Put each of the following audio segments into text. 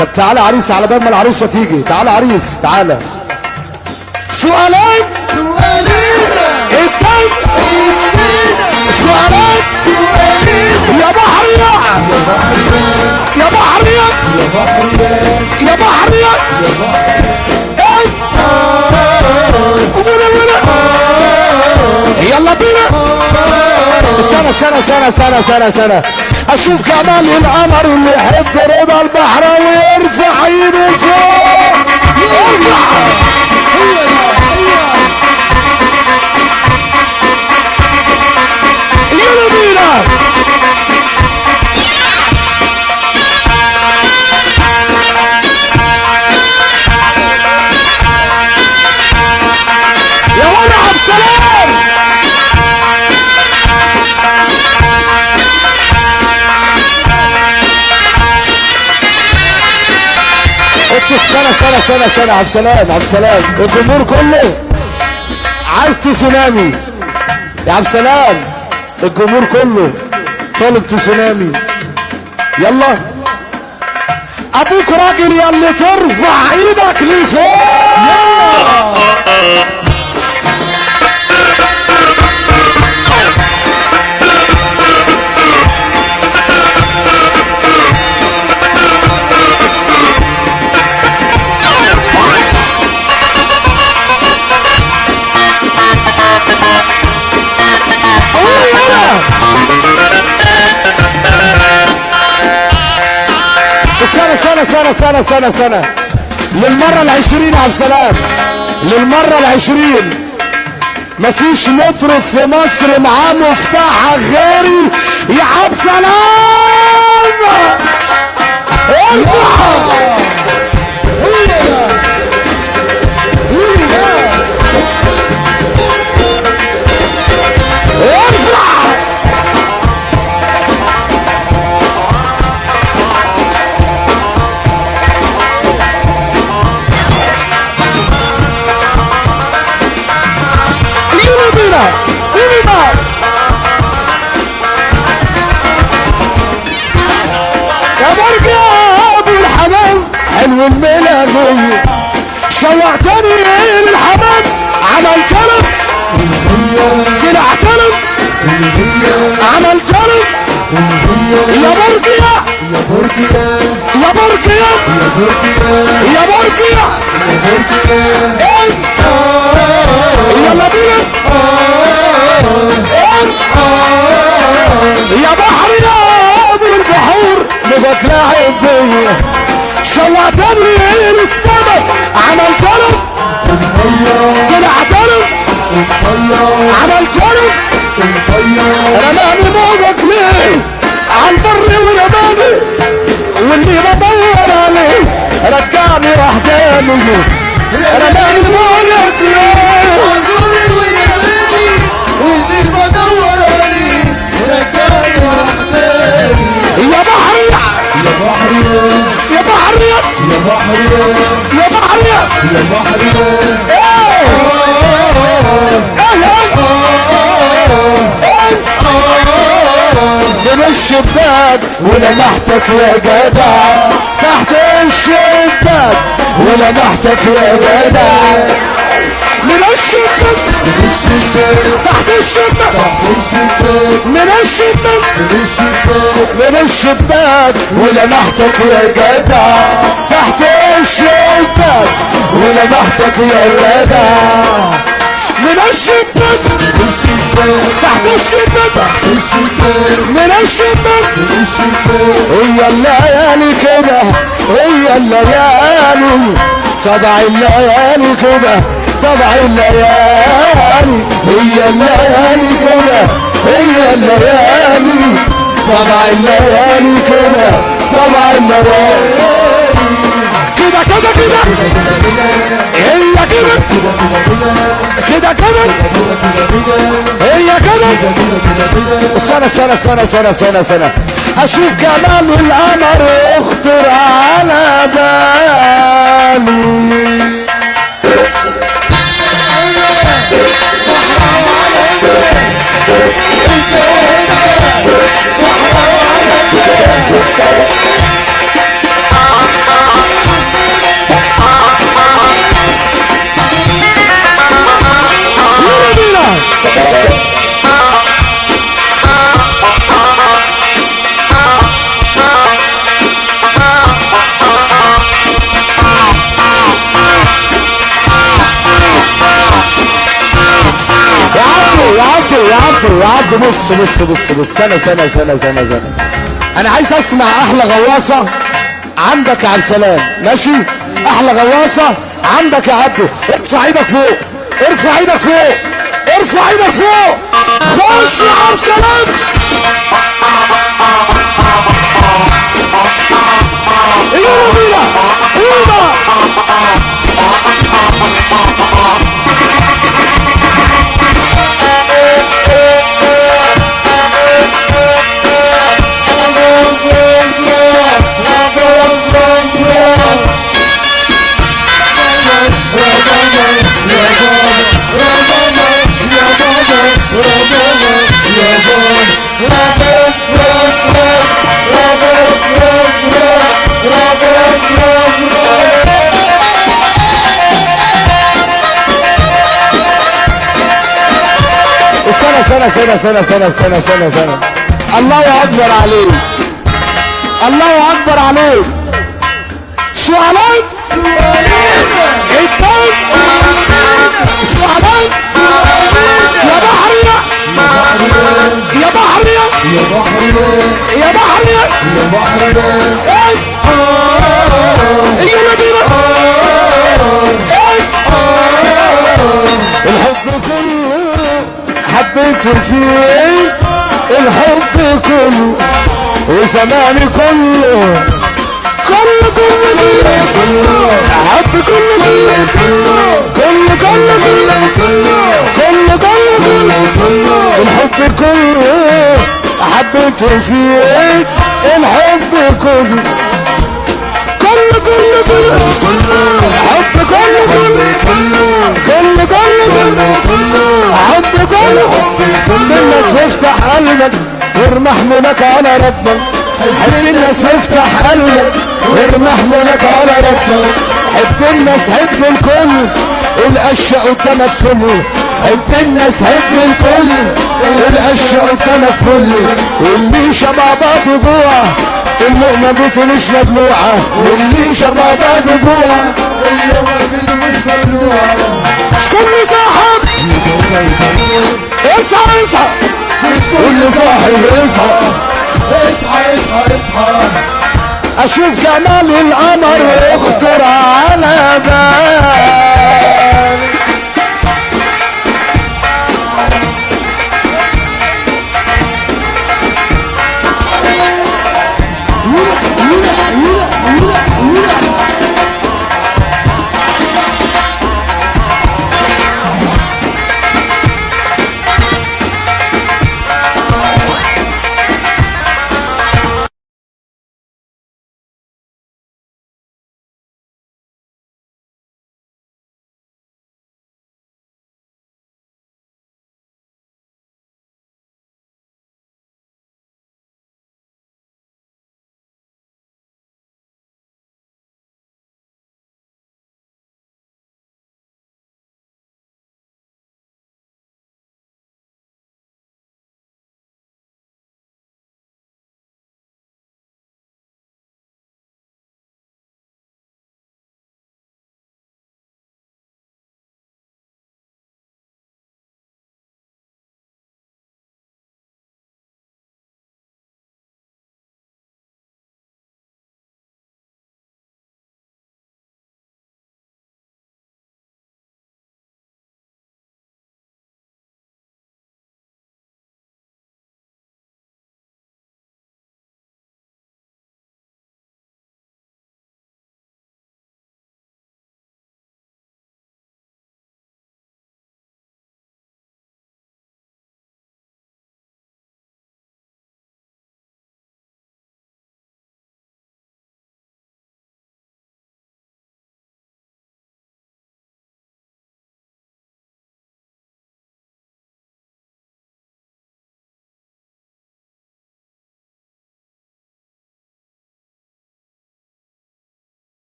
طب تعالى عريس على بال ما العروسه تيجي. تعالى عريس تعالى. سؤالين اتنين سؤالين يا بحرية يا بحرية يا بحرية يلا بينا. سنة اشوف كمال القمر اللي يحب رضا البحر ويرفع ايده فوق. يلا بينا. يا ولد عبد السلام سنة عبد السلام الجمهور كله عايز تسونامي يا عبد السلام. الجمهور كله طالب تسونامي. يلا ابوك راجل ياللي ترفع ايدك لفوق. سنة للمرة ال20 عبد السلام. للمرة ال20 مفيش مطرب في مصر معاه مفتاح غيري يا عبد السلام. حلو الميلادية شوقتني للحمام عملت لك طلعت لك عملت لك يا برقية يا برقية يا برقية يلا بينا يا بحر يا ابو البحور نبقى لاعب بيا شوقتني للسما عملت لك طلعت لك عملت لك رماني موجك ليه عالبر ورماني واللي بدور عليه رجعني راح تاني رماني موجك ليه واللي بدور عليه رجعني راح تاني. يا بحر يا بحر يا بحر يا بحر يا بحر يا بحر من الشباك ولمحتك يا جدع تحت الشباك ولمحتك يا جدع من الشباك تحت الشباك من الشباك من الشباك ولمحتك يا جدع تحت الشباك ولمحتك يا جدع من الشباك تحت الشباك من الشباك. هي الليالي كده هي الليالي طبع الليالي كده طبع الليالي هي الليالي كده هي الليالي طبع الليالي كده طبع الليالي كده كده كده هي كده كده كده هي كده. سنة اشوف جمال القمر يخطر على بالي. يا عبد بص بص بص بص، سنة انا عايز اسمع احلى غواصة عندك يا عبد السلام، ماشي؟ احلى غواصة عندك يا عبدو، ارفع ايدك فوق، ارفع ايدك فوق، ارفع ايدك فوق، خش يا عبد السلام. يلا بينا يلا. سنة الله اكبر عليك، الله اكبر عليك. سؤالين الثاني سؤالين يا بحرية يا بحرية يا بحرية يا بحرية يلا بينا. الحب كله حبيته فيه، الحب كله وزماني كله كله حب كله الحب كله حبيته فيه، الحب كله حب حب الناس وافتح قلبك وارمح منك على ربك، حب الناس وافتح قلبك وارمح منك على ربك، حب الناس حب الكل الاشياء قدامك فل، حب الناس حب الكل الاشياء قدامك فل، واللي شبع بعض جوع اللقمة بيته مش مبلوعة، واللي شبع بعض جوع اللقمة بيته مش مبلوعة. كل صاحب اصحى اصحى، كل صاحب اصحى اصحى اصحى اصحى، اشوف جمال القمر يخطر على بالي.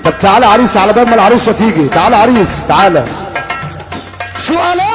طب تعالى عريس على بال ما العروسه تيجي، تعالى عريس تعالى. سؤالين